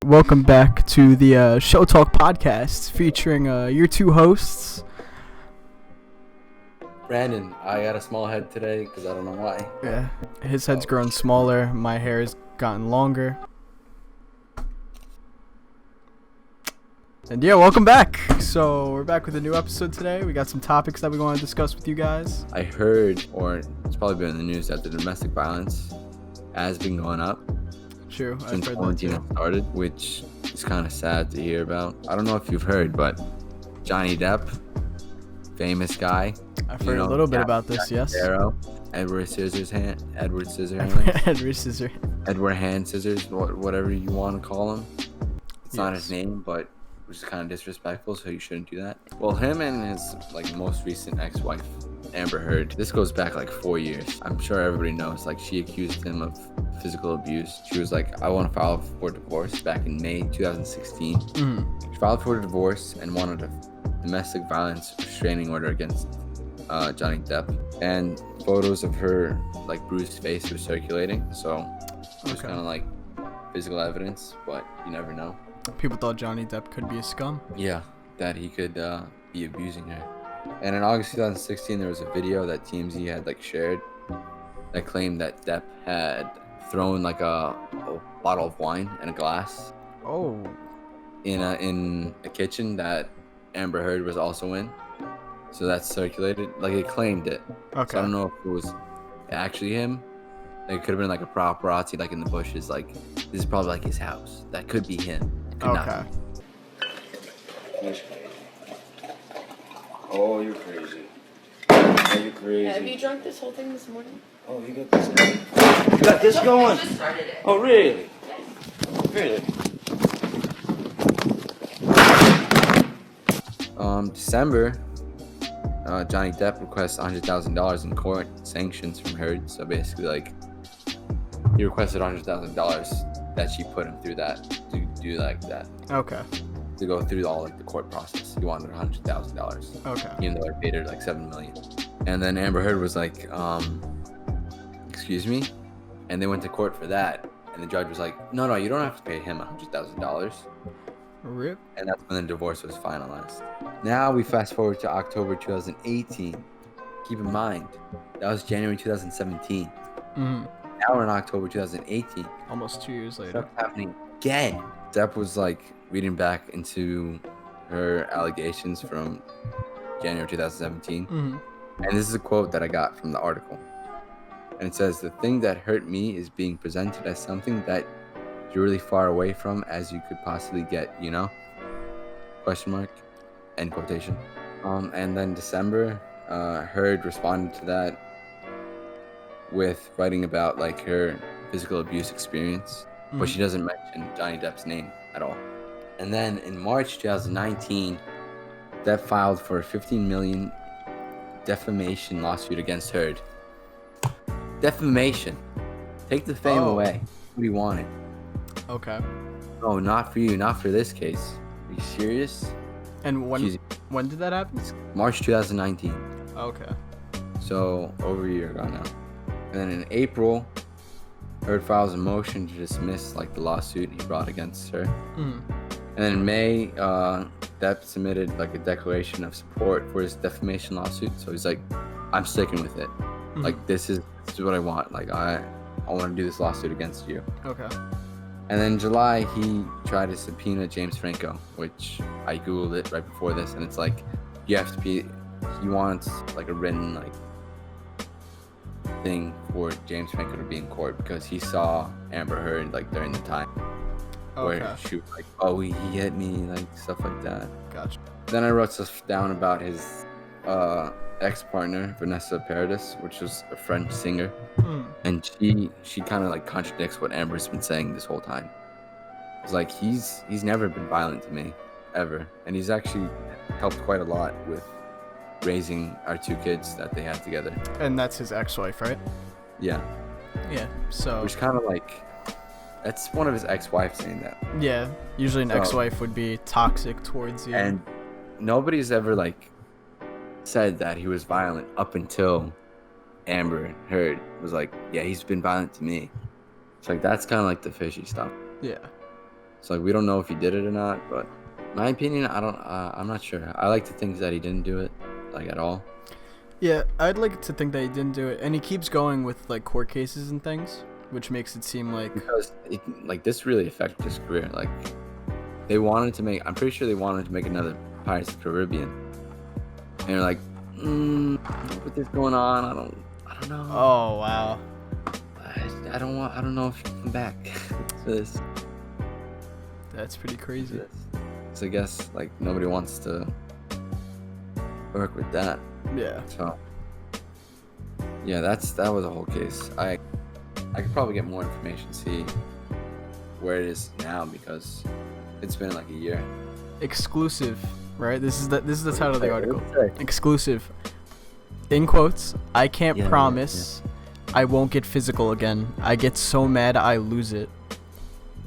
Welcome back to the Show Talk podcast featuring your two hosts. Brandon, I got a small head today because I don't know why. Yeah, his head's grown smaller, my hair's gotten longer. And yeah, welcome back. So we're back with a new episode today. We got some topics that we want to discuss with you guys. I heard, or it's probably been in the news, that the domestic violence has been going up. True, since quarantine started, which is kind of sad to hear about. I don't know if you've heard, but Johnny Depp, famous guy. I've heard a little bit about this, yes. Edward Scissorhands, whatever you want to call him. It's not his name, but which is kind of disrespectful, so you shouldn't do that. Well, him and his most recent ex-wife, Amber Heard, this goes back 4 years. I'm sure everybody knows. She accused him of physical abuse. She was like, I want to file for divorce back in May 2016. She filed for divorce and wanted a domestic violence restraining order against Johnny Depp. And photos of her bruised face were circulating, so it was kind of physical evidence, but you never know. People thought Johnny Depp could be a scum. Yeah, that he could be abusing her. And in August 2016, there was a video that TMZ had shared that claimed that Depp had thrown a bottle of wine and a glass. Oh. In a kitchen that Amber Heard was also in. So that circulated. It claimed it. Okay. So I don't know if it was actually him. It could have been a paparazzi in the bushes. This is probably his house. That could be him. It could not be. Oh, you're crazy. Oh, you're crazy. Have you drunk this whole thing this morning? Oh, you got this going? You got this going? I just started it. Oh, really? Really? December, Johnny Depp requests $100,000 in court sanctions from Heard. So basically, he requested $100,000 that she put him through that to do that. Okay. To go through all the court process. He wanted $100,000. Okay. Even though I paid her $7 million. And then Amber Heard was excuse me? And they went to court for that. And the judge was like, no, you don't have to pay him $100,000. Rip. And that's when the divorce was finalized. Now we fast forward to October 2018. Keep in mind, that was January 2017. Now we're in October 2018. Almost 2 years later. Stuff's happening again. Depp was reading back into her allegations from January 2017. And this is a quote that I got from the article. And it says, the thing that hurt me is being presented as something that you're really far away from as you could possibly get, Question mark. End quotation. And then December, Heard responded to that with writing about her physical abuse experience. But she doesn't mention Johnny Depp's name at all. And then in March 2019, Depp filed for a $15 million defamation lawsuit against Heard. Defamation. Take the fame away. What do you want it? Okay. Oh, not for you. Not for this case. Are you serious? And when did that happen? March 2019. Okay. So over a year ago now. And then in April, Heard files a motion to dismiss the lawsuit he brought against her. And then in May, Depp submitted a declaration of support for his defamation lawsuit. So he's like, I'm sticking with it. This is what I want. I want to do this lawsuit against you. Okay. And then in July, he tried to subpoena James Franco, which I Googled it right before this, and it's you have to be, he wants a written thing for James Franco to be in court because he saw Amber Heard during the time where she was oh, he hit me, stuff like that. Gotcha. Then I wrote stuff down about his ex-partner, Vanessa Paradis, which was a French singer. And she kind of contradicts what Amber's been saying this whole time. It's he's never been violent to me, ever. And he's actually helped quite a lot with raising our two kids that they had together. And that's his ex-wife, right? Yeah. Yeah, so... Which kind of that's one of his ex-wives saying that. Yeah, usually an ex-wife would be toxic towards you. And nobody's ever said that he was violent up until Amber Heard was yeah, he's been violent to me. It's that's kind of the fishy stuff. Yeah. So like we don't know if he did it or not, but my opinion, I'm not sure. I like to think that he didn't do it, like at all. Yeah, I'd like to think that he didn't do it, and he keeps going with like court cases and things, which makes it seem like Because like this really affected his career. Like they wanted to make, I'm pretty sure they wanted to make another Pirates of the Caribbean, and they're like, with this going on, I don't know. Oh wow. I don't know if you can come back for this. That's pretty crazy. So I guess like nobody wants to work with that. Yeah. So yeah, that was a whole case. I could probably get more information, see where it is now, because it's been like a year. Exclusive, right? This is the title of the article. What does it say? Exclusive. In quotes, I can't Yeah, promise I won't get physical again. I get so mad I lose it.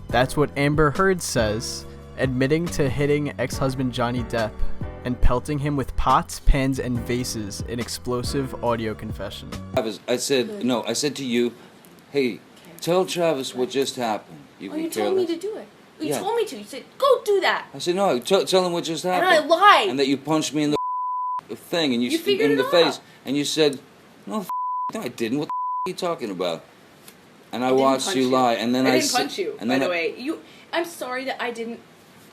That's what Amber Heard says, admitting to hitting ex-husband Johnny Depp and pelting him with pots, pans, and vases in explosive audio confession. Travis, I said to you, hey, tell Travis what just happened. You can told me to do it. You told me to. You said, go do that. I said, no, tell him what just happened. And I lied. And that you punched me in the thing, and you figured in it the out. face, and you said, no, I didn't. What are you talking about? And I watched you lie, and then I didn't punch you, and by then the way. I'm sorry that I didn't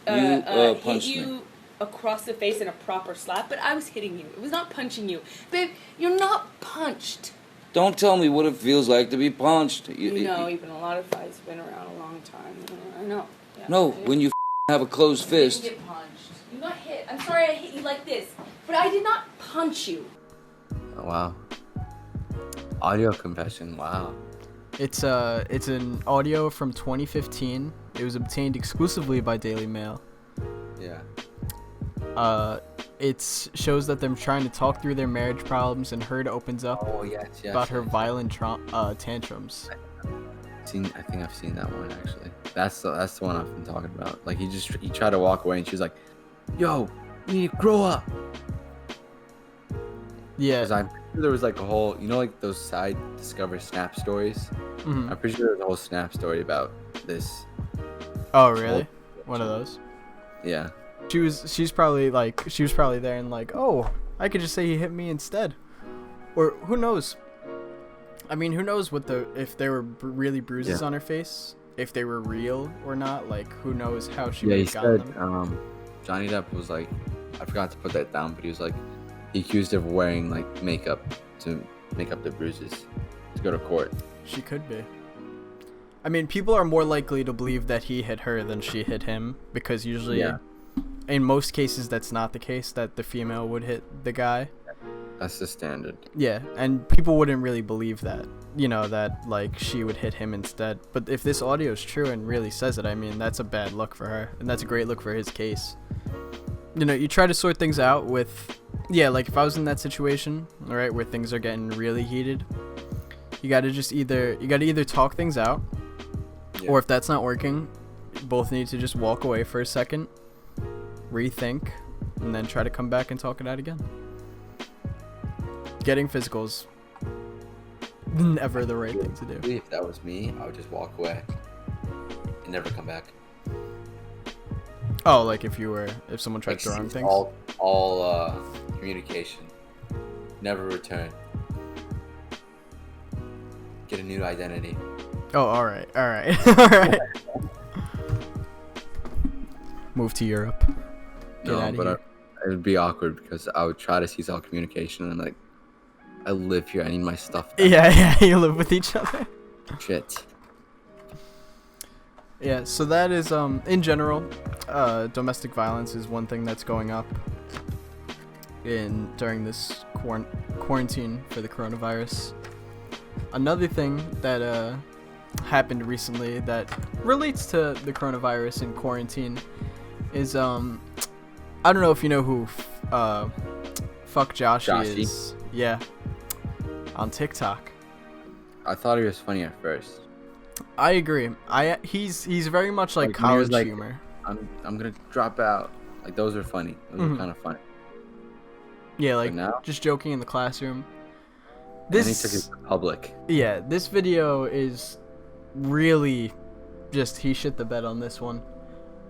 You, hit punched you me. across the face in a proper slap, but I was hitting you. It was not punching you. Babe, you're not punched. Don't tell me what it feels like to be punched. You know, even a lot of fights been around a long time. I know. Yeah, No, I when you have a closed didn't fist. get punched. You got hit. I'm sorry I hit you like this, but I did not punch you. Oh, wow. Audio confession. Wow. It's an audio from 2015. It was obtained exclusively by Daily Mail. Yeah. It shows that they're trying to talk through their marriage problems, and Heard opens up Oh yes. about her violent tantrums. I think I've seen that one actually. That's the one I've been talking about. Like he tried to walk away, and she was like, "Yo, you need to grow up." Yeah. Because I'm pretty sure there was like a whole, like those side Discover Snap stories. Mhm. I'm pretty sure there was a whole Snap story about this. Oh really? One of those. Yeah. She was probably there and like, oh, I could just say he hit me instead, or who knows? I mean, who knows if there were really bruises on her face, if they were real or not? Like, who knows how she would Yeah, he have gotten said them? Johnny Depp was like, I forgot to put that down, but he was like, he accused her of wearing like makeup to make up the bruises to go to court. She could be. I mean, people are more likely to believe that he hit her than she hit him, because usually, in most cases, that's not the case, that the female would hit the guy. That's the standard. Yeah, and people wouldn't really believe that, that like she would hit him instead. But if this audio is true and really says it, I mean, that's a bad look for her, and that's a great look for his case. You try to sort things out with, like if I was in that situation, all right, where things are getting really heated, you gotta either talk things out, or if that's not working, both need to just walk away for a second, rethink, and then try to come back and talk it out again. Getting physical's never the right thing to do. If that was me, I would just walk away and never come back. Oh, like if someone tried throwing things? All communication. Never return. Get a new identity. Oh, alright. Alright. Move to Europe. Get out of here. It would be awkward because I would try to cease all communication and like, I live here. I need my stuff back. Yeah, you live with each other. Shit. Yeah, so that is in general, domestic violence is one thing that's going up during this quarantine for the coronavirus. Another thing that happened recently that relates to the coronavirus and quarantine is I don't know if you know who FckJoshy is. Yeah. On TikTok. I thought he was funny at first. I agree. He's very much like when he college was like, humor. I'm gonna drop out. Like those are funny. Those are kind of funny. Yeah, like now? just joking in the classroom. And he took it to public. Yeah, this video is really just he shit the bed on this one.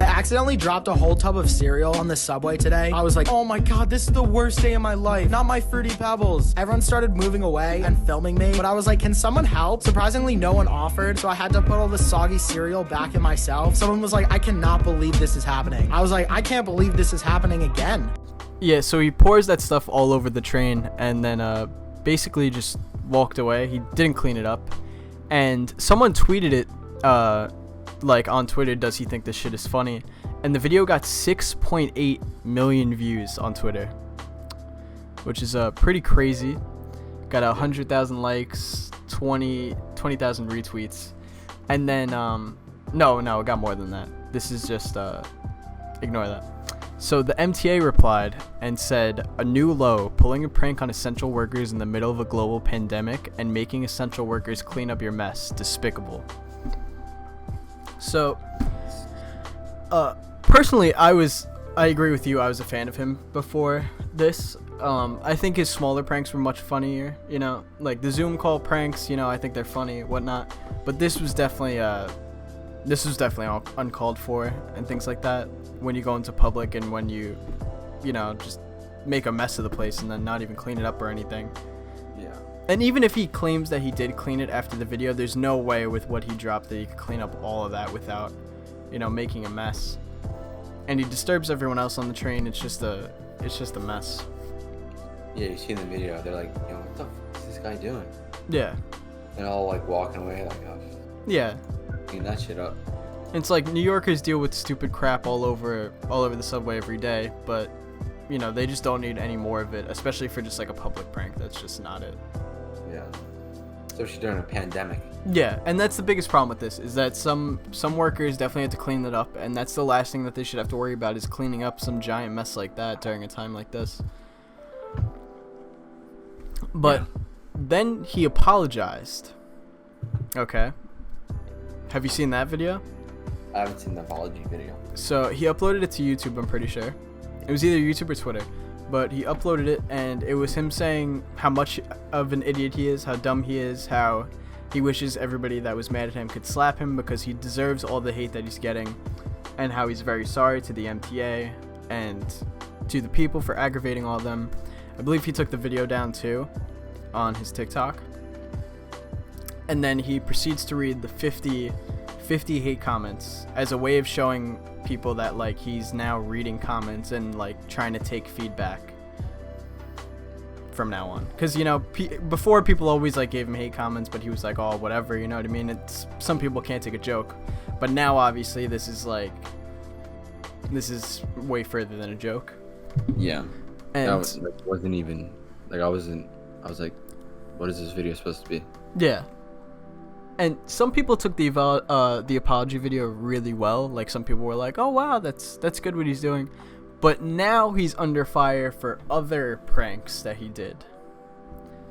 I accidentally dropped a whole tub of cereal on the subway today. I was like, oh my god, this is the worst day of my life. Not my Fruity Pebbles. Everyone started moving away and filming me, but I was like, can someone help? Surprisingly, no one offered, so I had to put all the soggy cereal back in myself. Someone was like, I cannot believe this is happening. I was like, I can't believe this is happening again. Yeah, so he pours that stuff all over the train and then basically just walked away. He didn't clean it up. And someone tweeted it like on Twitter, does he think this shit is funny? And the video got 6.8 million views on Twitter, which is pretty crazy. Got 100,000 likes, 20,000 retweets, and then no, it got more than that. This is just ignore that. So the MTA replied and said, a new low, pulling a prank on essential workers in the middle of a global pandemic and making essential workers clean up your mess. Despicable. So, personally, I agree with you. I was a fan of him before this. I think his smaller pranks were much funnier, you know, like the Zoom call pranks, you know, I think they're funny, whatnot. But this was definitely all uncalled for and things like that. When you go into public and when you know, just make a mess of the place and then not even clean it up or anything. Yeah. And even if he claims that he did clean it after the video, there's no way with what he dropped that he could clean up all of that without, you know, making a mess. And he disturbs everyone else on the train. It's just a mess. Yeah, you see in the video, they're like, yo, what the fuck is this guy doing? Yeah. And all like walking away like, oh, Yeah. clean that shit up. It's like New Yorkers deal with stupid crap all over the subway every day, but you know, they just don't need any more of it, especially for just like a public prank. That's just not it. Yeah. Especially during a pandemic. Yeah, and that's the biggest problem with this, is that some workers definitely have to clean it up, and that's the last thing that they should have to worry about, is cleaning up some giant mess like that during a time like this. But then he apologized. Okay. Have you seen that video? I haven't seen the apology video. So he uploaded it to YouTube, I'm pretty sure. It was either YouTube or Twitter. But he uploaded it, and it was him saying how much of an idiot he is, how dumb he is, how he wishes everybody that was mad at him could slap him because he deserves all the hate that he's getting, and how he's very sorry to the MTA and to the people for aggravating all of them. I believe he took the video down too on his TikTok. And then he proceeds to read the 50 hate comments as a way of showing people that like he's now reading comments and like trying to take feedback from now on, because you know, before people always like gave him hate comments, but he was like, oh, whatever, you know what I mean? It's, some people can't take a joke, but now obviously this is way further than a joke. Yeah. And I was like, I was like, what is this video supposed to be? yeah. And some people took the apology video really well. Like, some people were like, oh wow, that's good what he's doing. But now he's under fire for other pranks that he did.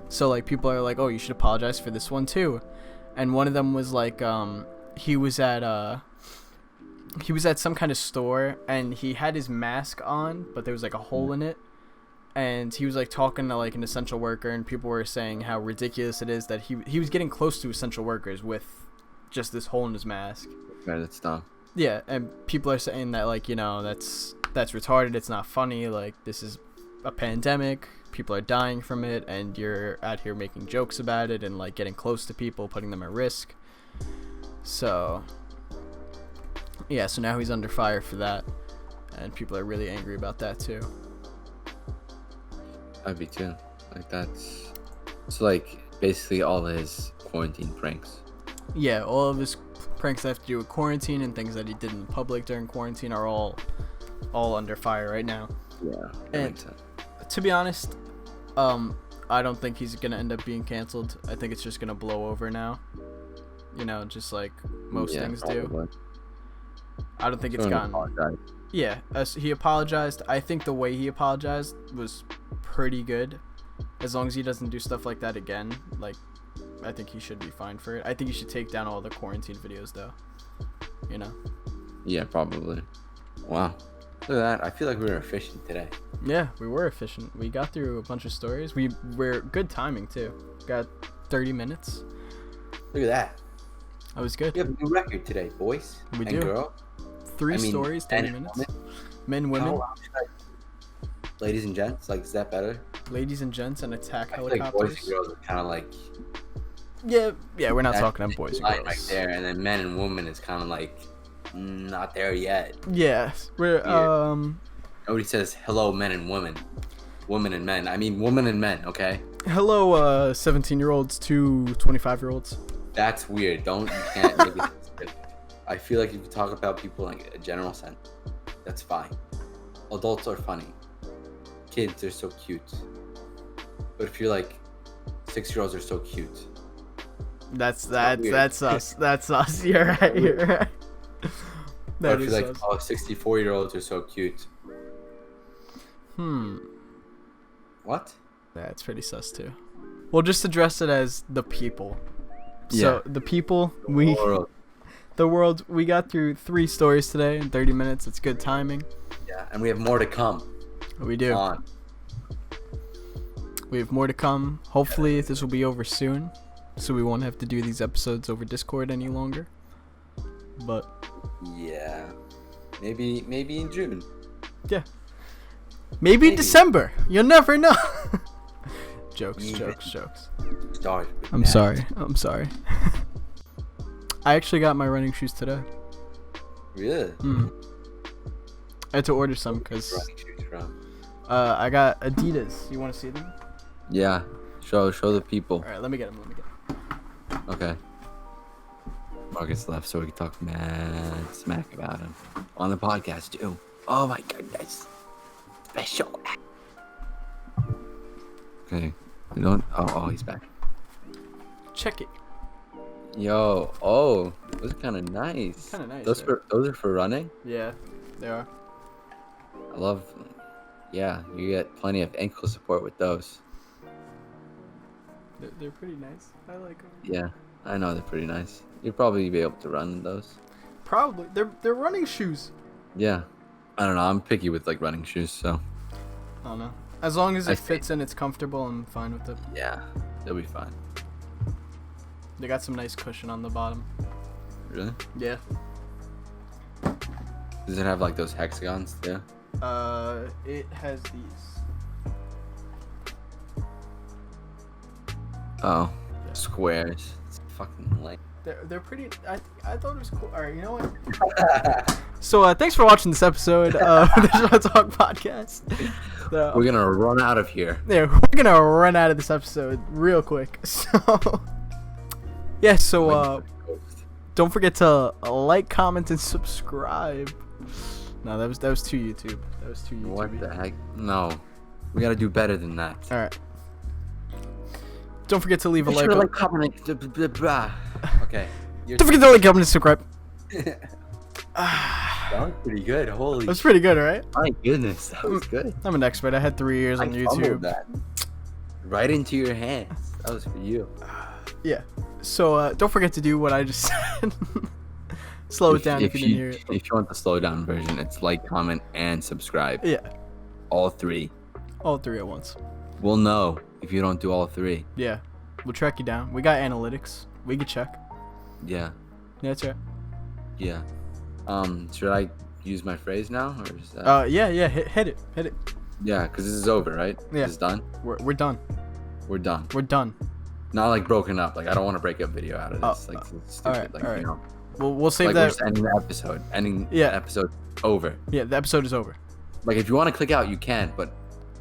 So like, people are like, oh, you should apologize for this one too. And one of them was like, he was at some kind of store, and he had his mask on, but there was like a hole in it. And he was like talking to like an essential worker, and people were saying how ridiculous it is that he was getting close to essential workers with just this hole in his mask. Right, that's dumb. Yeah, and people are saying that, like, you know, that's retarded, it's not funny, like, this is a pandemic, people are dying from it, and you're out here making jokes about it and like getting close to people, putting them at risk. So yeah, so now he's under fire for that, and people are really angry about that too. I'd be too. Like, that's... So, like, basically all his quarantine pranks. Yeah, all of his pranks that have to do with quarantine and things that he did in public during quarantine are all under fire right now. Yeah, that and makes sense. To be honest, I don't think he's gonna end up being canceled. I think it's just gonna blow over now. You know, just like most things probably. do. I don't think it's gotten... Yeah, as he apologized. I think the way he apologized was pretty good. As long as he doesn't do stuff like that again, like, I think he should be fine for it. I think he should take down all the quarantine videos though. You know? Yeah, probably. Wow. Look at that. I feel like we were efficient today. Yeah, we were efficient. We got through a bunch of stories. We were good timing too. Got 30 minutes. Look at that. That was good. We have a new record today, boys. We and do. Girl. Three stories, 30 men and minutes. women? Men, women, How long should ladies and gents, like, is that better? ladies and gents, and attack I feel like helicopters. boys and girls are kind of like Yeah, we're not that talking about boys and line girls. right there, and then men and women is kind of like not there yet. Yeah, we're Nobody says hello, men and women, women and men. I mean, women and men. Okay, hello, 17-year-olds to 25-year-olds. that's weird. You can't make it specific. I feel like if you talk about people like a general sense, that's fine. Adults are funny. Kids, they're so cute. But if you're like 6-year-olds are so cute. That's weird. us. That's us. You're right. You're right. But That if is you're like, us. oh, 64-year-olds are so cute. What? That's pretty sus too. We'll just address it as the people. So the people, the world. We got through 3 stories today in 30 minutes. It's good timing. Yeah, and we have more to come. We do. On. We have more to come. Hopefully, this will be over soon, so we won't have to do these episodes over Discord any longer. But Yeah, maybe in June. yeah, maybe December. You'll never know. Jokes. Start. with I'm that. sorry. I actually got my running shoes today. Really? I had to order some because Running shoes from? I got Adidas. You want to see them? Yeah. Show the people. All right, let me get them. Okay. Marcus left so we can talk mad smack about him on the podcast too. Oh my goodness. Special. Okay. We don't. Oh, he's back. Check it. Yo. Oh, those are kind of nice. Kinda nice, Those yeah. those are for running. Yeah, they are. I love. Yeah, you get plenty of ankle support with those. They're pretty nice. I like them. Yeah, I know they're pretty nice. You'd probably be able to run in those. Probably. They're running shoes. Yeah. I don't know. I'm picky with like running shoes, so I don't know. As long as I it fits and it's comfortable, I'm fine with it. yeah, they'll be fine. They got some nice cushion on the bottom. Really? Yeah. Does it have like those hexagons too? It has these. Oh, Yeah. squares. It's fucking lame. They're pretty. I thought it was cool. All right, you know what? So thanks for watching this episode of the Show Talk podcast. So, We're gonna run out of here. yeah, we're gonna run out of this episode real quick. So yeah, so don't forget to like, comment, and subscribe. No, that was too YouTube. That was too YouTube. What the heck? No, we gotta do better than that. All right. Don't forget to leave a Make like. sure to like, comment. Okay. Don't forget to like, comment, and subscribe. That was pretty good. Holy. That's pretty good, right? My goodness, that was good. I'm an expert. I had 3 years on I fumbled YouTube. that right into your hands. That was for you. Yeah. So don't forget to do what I just said. Slow it down if you didn't hear it. If you want the slow down version, it's like, comment, and subscribe. Yeah. All 3. All 3 at once. We'll know if you don't do all 3. Yeah. We'll track you down. We got analytics. We can check. Yeah. Yeah, that's right. Yeah. Should I use my phrase now, or is that? Yeah. Hit it. Yeah, because this is over, right? Yeah. This is done. We're done. We're done. We're done. Not like broken up. Like I don't want to break up video out of this. Like it's stupid. alright, like alright. you know. We'll save Like we're that. just ending the episode. Ending Yeah. the episode over. Yeah, the episode is over. Like if you want to click out, you can, but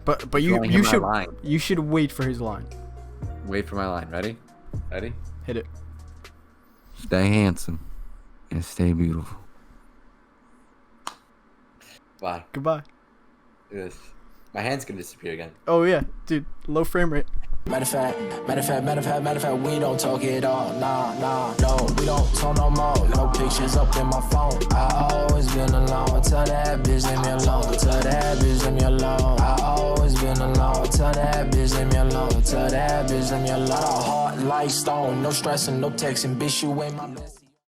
But if you wanna hear my should line, you should wait for his line. wait for my line. Ready? Ready? Hit it. Stay handsome and stay beautiful. Bye. Goodbye. Look at this. My hand's gonna disappear again. Oh yeah, dude. Low frame rate. Matter of fact, we don't talk it all. Nah, no, we don't talk no more. No pictures up in my phone. I always been alone. Tell that bitch leave me alone. Tell that bitch leave me alone. I always been alone. Tell that bitch leave me alone. Tell that bitch leave me alone. Heart like stone, no stressing, no texting, bitch you ain't my bestie.